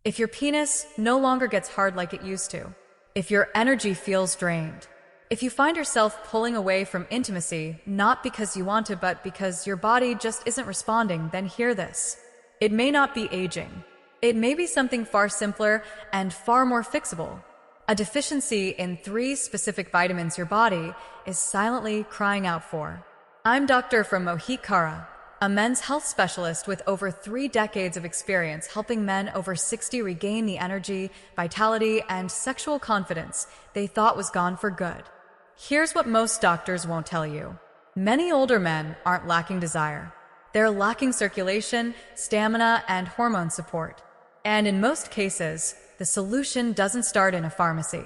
if your penis no longer gets hard like it used to, if your energy feels drained, if you find yourself pulling away from intimacy, not because you want to, but because your body just isn't responding, then hear this. It may not be aging. It may be something far simpler and far more fixable. A deficiency in 3 specific vitamins your body is silently crying out for. I'm Dr. from Moheit Cara, a men's health specialist with over 3 decades of experience helping men over 60 regain the energy, vitality, and sexual confidence they thought was gone for good. Here's what most doctors won't tell you. Many older men aren't lacking desire. They're lacking circulation, stamina, and hormone support. And in most cases, the solution doesn't start in a pharmacy.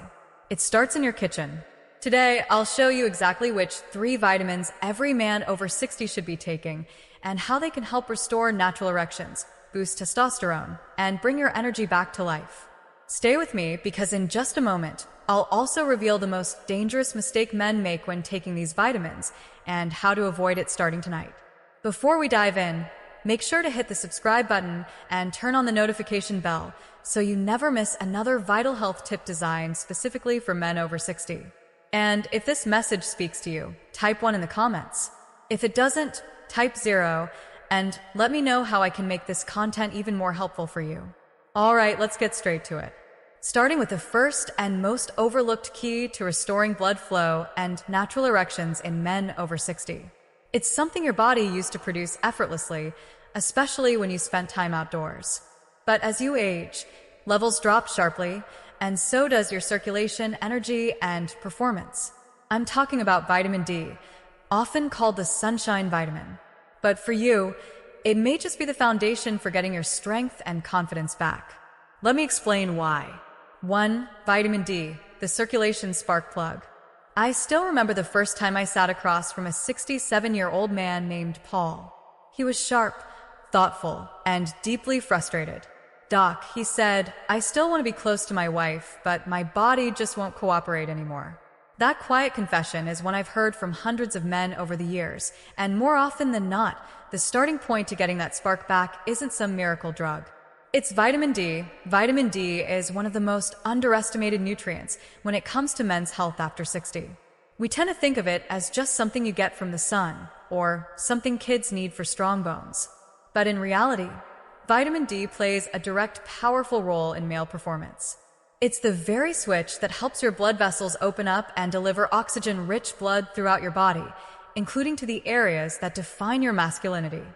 It starts in your kitchen. Today, I'll show you exactly which 3 vitamins every man over 60 should be taking and how they can help restore natural erections, boost testosterone, and bring your energy back to life. Stay with me because in just a moment, I'll also reveal the most dangerous mistake men make when taking these vitamins and how to avoid it starting tonight. Before we dive in, make sure to hit the subscribe button and turn on the notification bell so you never miss another vital health tip designed specifically for men over 60. And if this message speaks to you, type 1 in the comments. If it doesn't, type 0 and let me know how I can make this content even more helpful for you. All right, let's get straight to it. Starting with the first and most overlooked key to restoring blood flow and natural erections in men over 60. It's something your body used to produce effortlessly, especially when you spent time outdoors. But as you age, levels drop sharply, and so does your circulation, energy, and performance. I'm talking about vitamin D, often called the sunshine vitamin. But for you, it may just be the foundation for getting your strength and confidence back. Let me explain why. 1. Vitamin D, the circulation spark plug. I still remember the first time I sat across from a 67-year-old man named Paul. He was sharp, thoughtful, and deeply frustrated. "Doc," he said, "I still want to be close to my wife, but my body just won't cooperate anymore." That quiet confession is one I've heard from hundreds of men over the years, and more often than not, the starting point to getting that spark back isn't some miracle drug. It's vitamin D. Vitamin D is one of the most underestimated nutrients when it comes to men's health after 60. We tend to think of it as just something you get from the sun, or something kids need for strong bones. But in reality, vitamin D plays a direct, powerful role in male performance. It's the very switch that helps your blood vessels open up and deliver oxygen-rich blood throughout your body, including to the areas that define your masculinity.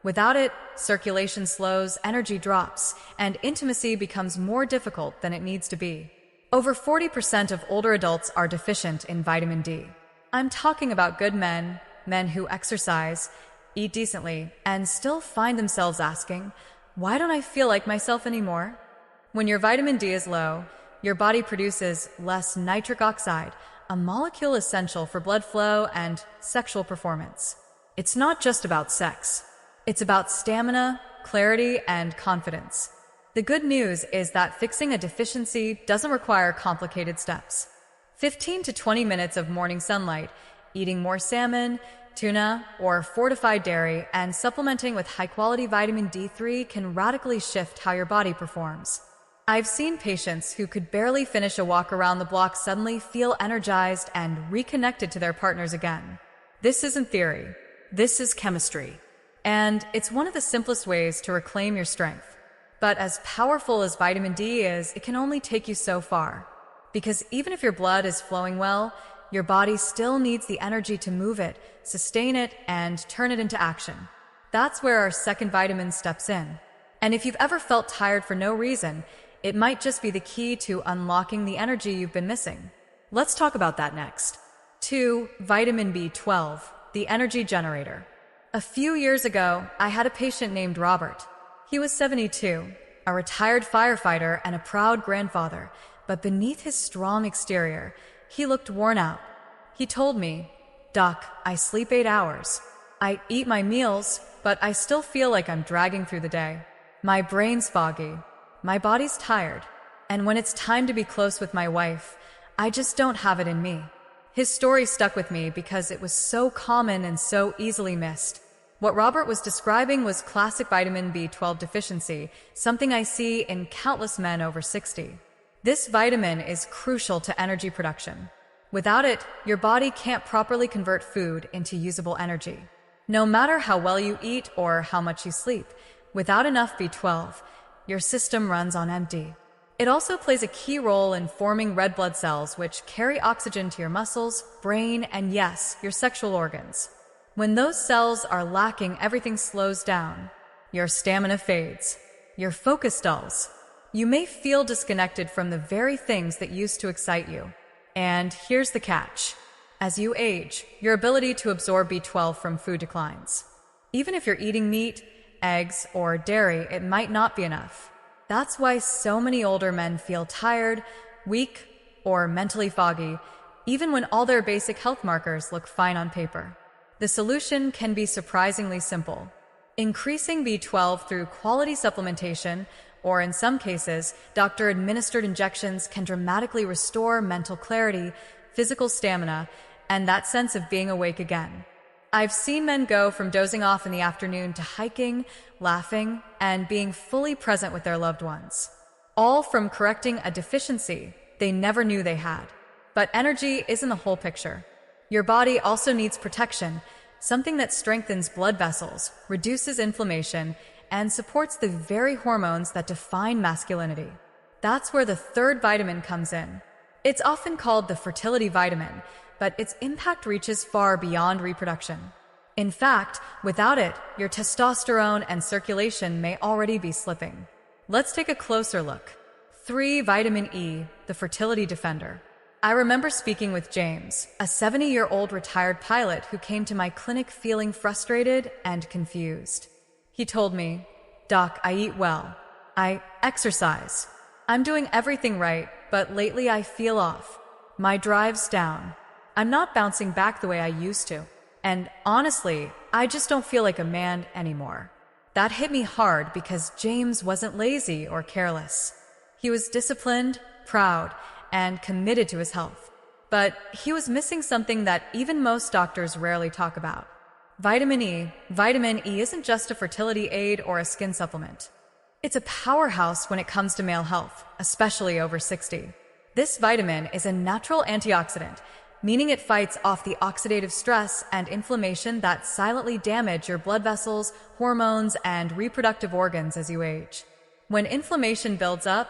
Without it, circulation slows, energy drops, and intimacy becomes more difficult than it needs to be. Over 40% of older adults are deficient in vitamin D. I'm talking about good men, men who exercise, eat decently, and still find themselves asking, "Why don't I feel like myself anymore?" When your vitamin D is low, your body produces less nitric oxide, a molecule essential for blood flow and sexual performance. It's not just about sex. It's about stamina, clarity, and confidence. The good news is that fixing a deficiency doesn't require complicated steps. 15 to 20 minutes of morning sunlight, eating more salmon, tuna, or fortified dairy, and supplementing with high-quality vitamin D3 can radically shift how your body performs. I've seen patients who could barely finish a walk around the block suddenly feel energized and reconnected to their partners again. This isn't theory. This is chemistry. And it's one of the simplest ways to reclaim your strength. But as powerful as vitamin D is, it can only take you so far. Because even if your blood is flowing well, your body still needs the energy to move it, sustain it, and turn it into action. That's where our second vitamin steps in. And if you've ever felt tired for no reason, it might just be the key to unlocking the energy you've been missing. Let's talk about that next. 2. Vitamin B12, the energy generator. A few years ago, I had a patient named Robert. He was 72, a retired firefighter and a proud grandfather, but beneath his strong exterior, he looked worn out. He told me, "Doc, I sleep 8 hours. I eat my meals, but I still feel like I'm dragging through the day. My brain's foggy. My body's tired. And when it's time to be close with my wife, I just don't have it in me." His story stuck with me because it was so common and so easily missed. What Robert was describing was classic vitamin B12 deficiency, something I see in countless men over 60. This vitamin is crucial to energy production. Without it, your body can't properly convert food into usable energy. No matter how well you eat or how much you sleep, without enough B12, your system runs on empty. It also plays a key role in forming red blood cells, which carry oxygen to your muscles, brain, and yes, your sexual organs. When those cells are lacking, everything slows down. Your stamina fades. Your focus dulls. You may feel disconnected from the very things that used to excite you. And here's the catch. As you age, your ability to absorb B12 from food declines. Even if you're eating meat, eggs, or dairy, it might not be enough. That's why so many older men feel tired, weak, or mentally foggy, even when all their basic health markers look fine on paper. The solution can be surprisingly simple. Increasing B12 through quality supplementation, or in some cases, doctor-administered injections, can dramatically restore mental clarity, physical stamina, and that sense of being awake again. I've seen men go from dozing off in the afternoon to hiking, laughing, and being fully present with their loved ones. All from correcting a deficiency they never knew they had. But energy isn't the whole picture. Your body also needs protection, something that strengthens blood vessels, reduces inflammation, and supports the very hormones that define masculinity. That's where the third vitamin comes in. It's often called the fertility vitamin, but its impact reaches far beyond reproduction. In fact, without it, your testosterone and circulation may already be slipping. Let's take a closer look. 3. Vitamin E, the fertility defender. I remember speaking with James, a 70-year-old retired pilot who came to my clinic feeling frustrated and confused. He told me, "Doc, I eat well. I exercise. I'm doing everything right, but lately I feel off. My drive's down. I'm not bouncing back the way I used to. And honestly, I just don't feel like a man anymore." That hit me hard because James wasn't lazy or careless. He was disciplined, proud, and committed to his health. But he was missing something that even most doctors rarely talk about. Vitamin E. Vitamin E isn't just a fertility aid or a skin supplement. It's a powerhouse when it comes to male health, especially over 60. This vitamin is a natural antioxidant, meaning it fights off the oxidative stress and inflammation that silently damage your blood vessels, hormones, and reproductive organs as you age. When inflammation builds up,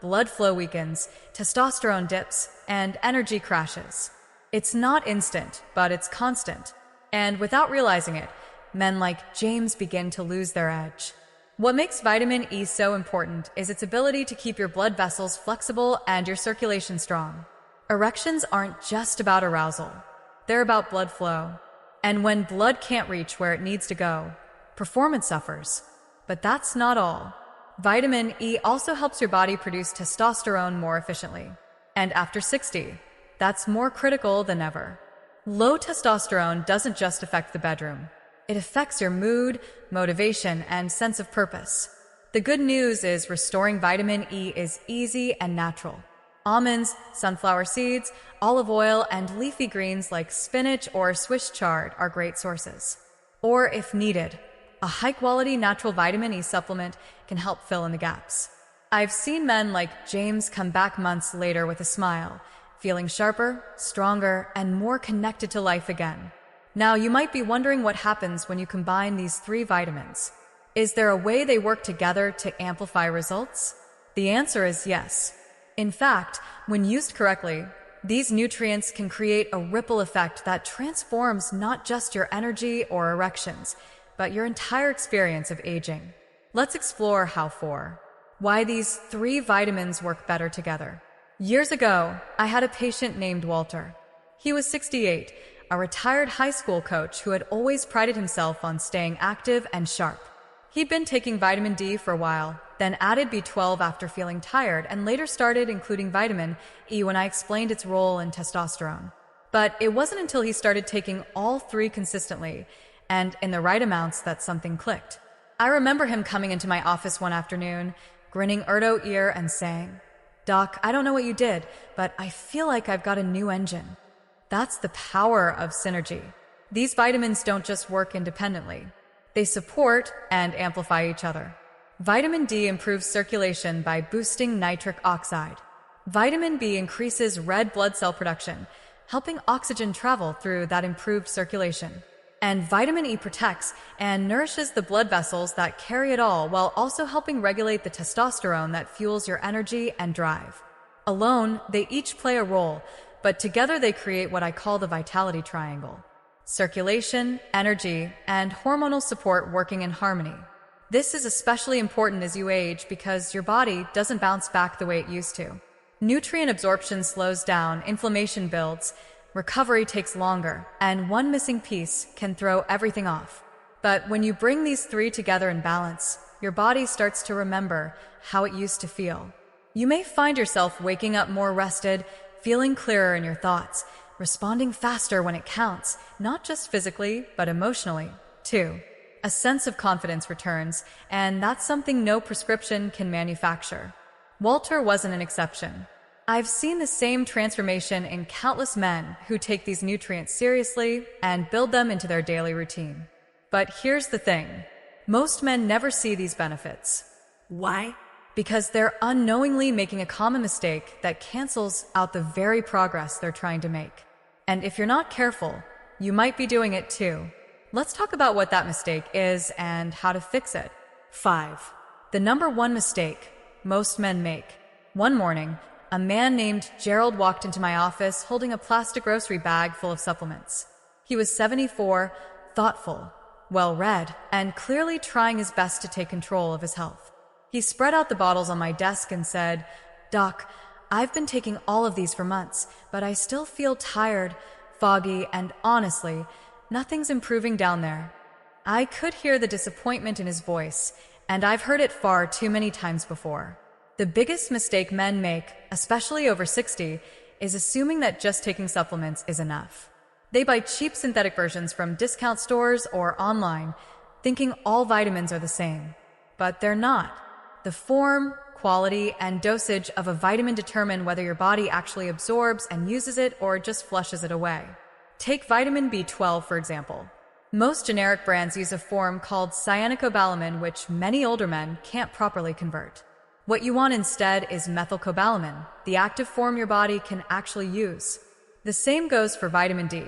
blood flow weakens, testosterone dips, and energy crashes. It's not instant, but it's constant. And without realizing it, men like James begin to lose their edge. What makes vitamin E so important is its ability to keep your blood vessels flexible and your circulation strong. Erections aren't just about arousal. They're about blood flow. And when blood can't reach where it needs to go, performance suffers. But that's not all. Vitamin E also helps your body produce testosterone more efficiently. And after 60, that's more critical than ever. Low testosterone doesn't just affect the bedroom. It affects your mood, motivation, and sense of purpose. The good news is restoring vitamin E is easy and natural. Almonds, sunflower seeds, olive oil, and leafy greens like spinach or Swiss chard are great sources. Or, if needed, a high-quality natural vitamin E supplement can help fill in the gaps. I've seen men like James come back months later with a smile, feeling sharper, stronger, and more connected to life again. Now, you might be wondering what happens when you combine these 3 vitamins. Is there a way they work together to amplify results? The answer is yes. In fact, when used correctly, these nutrients can create a ripple effect that transforms not just your energy or erections, but your entire experience of aging. Let's explore how why these 3 vitamins work better together. Years ago, I had a patient named Walter. He was 68, a retired high school coach who had always prided himself on staying active and sharp. He'd been taking vitamin D for a while, then added B12 after feeling tired, and later started including vitamin E when I explained its role in testosterone. But it wasn't until he started taking all 3 consistently and in the right amounts that something clicked. I remember him coming into my office one afternoon, grinning ear and saying, "Doc, I don't know what you did, but I feel like I've got a new engine." That's the power of synergy. These vitamins don't just work independently. They support and amplify each other. Vitamin D improves circulation by boosting nitric oxide. Vitamin B increases red blood cell production, helping oxygen travel through that improved circulation. And vitamin E protects and nourishes the blood vessels that carry it all, while also helping regulate the testosterone that fuels your energy and drive. Alone, they each play a role, but together they create what I call the vitality triangle. Circulation, energy, and hormonal support working in harmony. This is especially important as you age because your body doesn't bounce back the way it used to. Nutrient absorption slows down, inflammation builds, recovery takes longer, and one missing piece can throw everything off. But when you bring these three together in balance, your body starts to remember how it used to feel. You may find yourself waking up more rested, feeling clearer in your thoughts, responding faster when it counts, not just physically, but emotionally, too. A sense of confidence returns, and that's something no prescription can manufacture. Walter wasn't an exception. I've seen the same transformation in countless men who take these nutrients seriously and build them into their daily routine. But here's the thing. Most men never see these benefits. Why? Because they're unknowingly making a common mistake that cancels out the very progress they're trying to make. And if you're not careful, you might be doing it too. Let's talk about what that mistake is and how to fix it. 5. The number one mistake most men make. One morning, a man named Gerald walked into my office holding a plastic grocery bag full of supplements. He was 74, thoughtful, well-read, and clearly trying his best to take control of his health. He spread out the bottles on my desk and said, "Doc, I've been taking all of these for months, but I still feel tired, foggy, and honestly, nothing's improving down there." I could hear the disappointment in his voice, and I've heard it far too many times before. The biggest mistake men make, especially over 60, is assuming that just taking supplements is enough. They buy cheap synthetic versions from discount stores or online, thinking all vitamins are the same. But they're not. The form, quality, and dosage of a vitamin determine whether your body actually absorbs and uses it or just flushes it away. Take vitamin B12, for example. Most generic brands use a form called cyanocobalamin, which many older men can't properly convert. What you want instead is methylcobalamin, the active form your body can actually use. The same goes for vitamin D.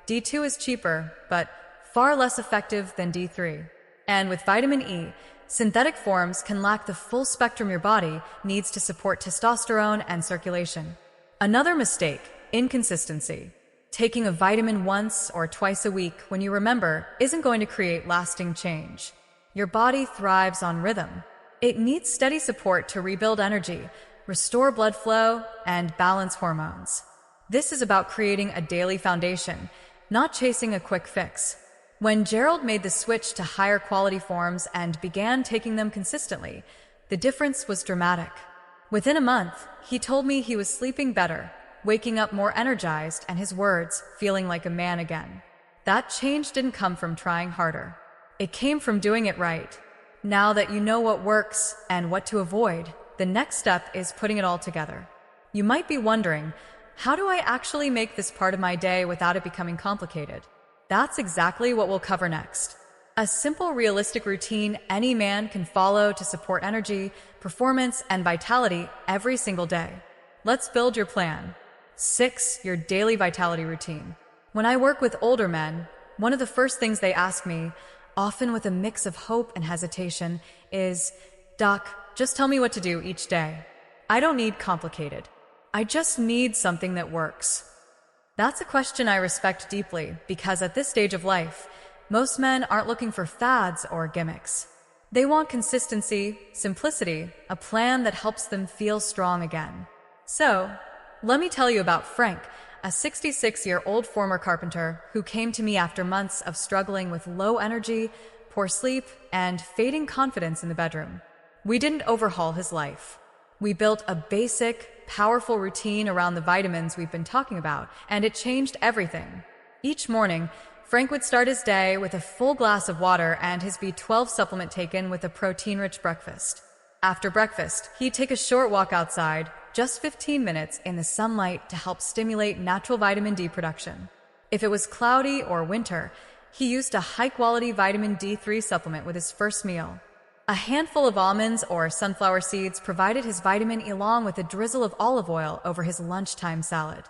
D2 is cheaper, but far less effective than D3. And with vitamin E, synthetic forms can lack the full spectrum your body needs to support testosterone and circulation. Another mistake, inconsistency. Taking a vitamin once or twice a week when you remember isn't going to create lasting change. Your body thrives on rhythm. It needs steady support to rebuild energy, restore blood flow, and balance hormones. This is about creating a daily foundation, not chasing a quick fix. When Gerald made the switch to higher quality forms and began taking them consistently, the difference was dramatic. Within a month, he told me he was sleeping better, waking up more energized, and his words, feeling like a man again. That change didn't come from trying harder. It came from doing it right. Now that you know what works and what to avoid, the next step is putting it all together. You might be wondering, how do I actually make this part of my day without it becoming complicated? That's exactly what we'll cover next. A simple, realistic routine any man can follow to support energy, performance, and vitality every single day. Let's build your plan. 6. Your daily vitality routine. When I work with older men, one of the first things they ask me, often with a mix of hope and hesitation, is, "Doc, just tell me what to do each day." I don't need complicated. I just need something that works. That's a question I respect deeply because at this stage of life, most men aren't looking for fads or gimmicks. They want consistency, simplicity, a plan that helps them feel strong again. So, let me tell you about Frank, a 66-year-old former carpenter who came to me after months of struggling with low energy, poor sleep, and fading confidence in the bedroom. We didn't overhaul his life. We built a basic, powerful routine around the vitamins we've been talking about, and it changed everything. Each morning, Frank would start his day with a full glass of water and his B12 supplement taken with a protein-rich breakfast. After breakfast, he'd take a short walk outside, just 15 minutes in the sunlight to help stimulate natural vitamin D production. If it was cloudy or winter, He used a high-quality vitamin D3 supplement with his first meal. A handful of almonds or sunflower seeds provided his vitamin along with a drizzle of olive oil over his lunchtime salad.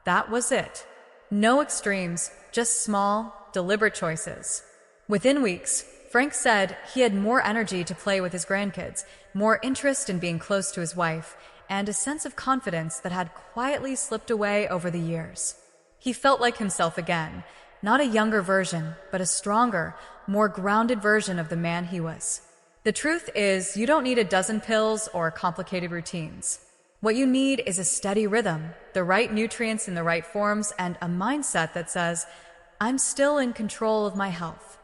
That was it. No extremes, just small, deliberate choices. Within weeks, Frank said he had more energy to play with his grandkids, more interest in being close to his wife, and a sense of confidence that had quietly slipped away over the years. He felt like himself again, not a younger version, but a stronger, more grounded version of the man he was. The truth is, you don't need a dozen pills or complicated routines. What you need is a steady rhythm, the right nutrients in the right forms, and a mindset that says, I'm still in control of my health.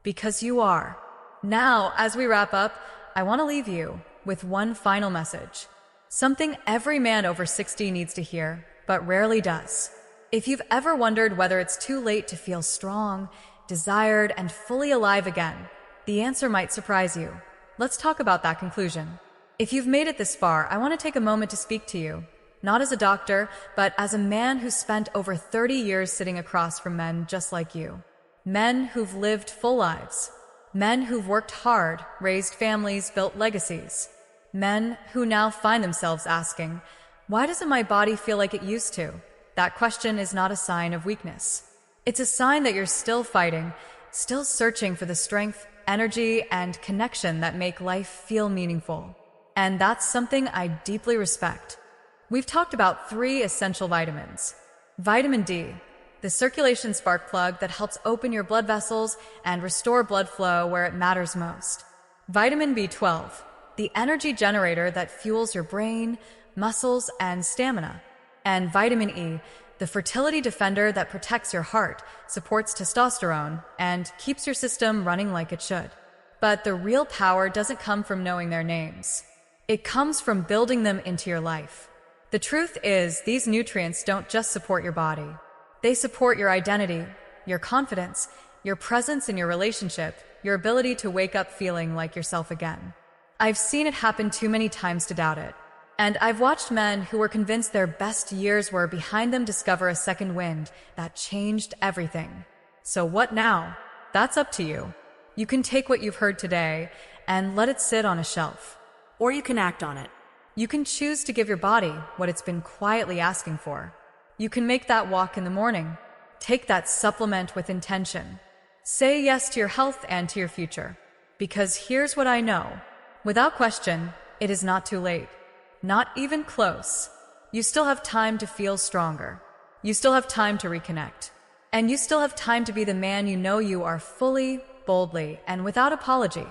Because you are. Now, as we wrap up, I want to leave you with one final message. Something every man over 60 needs to hear, but rarely does. If you've ever wondered whether it's too late to feel strong, desired, and fully alive again, the answer might surprise you. Let's talk about that conclusion. If you've made it this far, I want to take a moment to speak to you, not as a doctor, but as a man who's spent over 30 years sitting across from men just like you. Men who've lived full lives. Men who've worked hard, raised families, built legacies. Men who now find themselves asking, why doesn't my body feel like it used to? That question is not a sign of weakness. It's a sign that you're still fighting, still searching for the strength, energy, and connection that make life feel meaningful. And that's something I deeply respect. We've talked about 3 essential vitamins. Vitamin D, the circulation spark plug that helps open your blood vessels and restore blood flow where it matters most. Vitamin B12, the energy generator that fuels your brain, muscles, and stamina. And vitamin E, the fertility defender that protects your heart, supports testosterone, and keeps your system running like it should. But the real power doesn't come from knowing their names. It comes from building them into your life. The truth is, these nutrients don't just support your body. They support your identity, your confidence, your presence in your relationship, your ability to wake up feeling like yourself again. I've seen it happen too many times to doubt it. And I've watched men who were convinced their best years were behind them discover a second wind that changed everything. So what now? That's up to you. You can take what you've heard today and let it sit on a shelf. Or you can act on it. You can choose to give your body what it's been quietly asking for. You can make that walk in the morning. Take that supplement with intention. Say yes to your health and to your future. Because here's what I know. Without question, it is not too late. Not even close. You still have time to feel stronger. You still have time to reconnect. And you still have time to be the man you know you are fully, boldly, and without apology.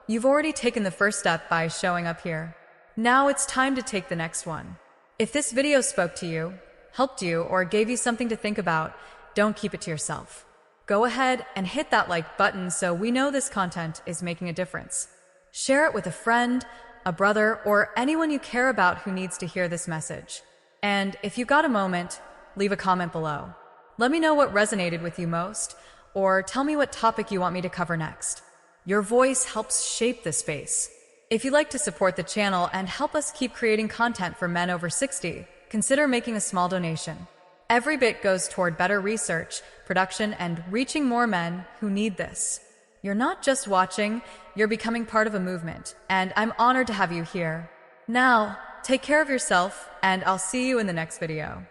You've already taken the first step by showing up here. Now it's time to take the next one. If this video spoke to you, helped you, or gave you something to think about, don't keep it to yourself. Go ahead and hit that like button so we know this content is making a difference. Share it with a friend, a brother, or anyone you care about who needs to hear this message. And if you got a moment, leave a comment below. Let me know what resonated with you most, or tell me what topic you want me to cover next. Your voice helps shape this space. If you'd like to support the channel and help us keep creating content for men over 60, consider making a small donation. Every bit goes toward better research, production, and reaching more men who need this. You're not just watching, you're becoming part of a movement, and I'm honored to have you here. Now, take care of yourself, and I'll see you in the next video.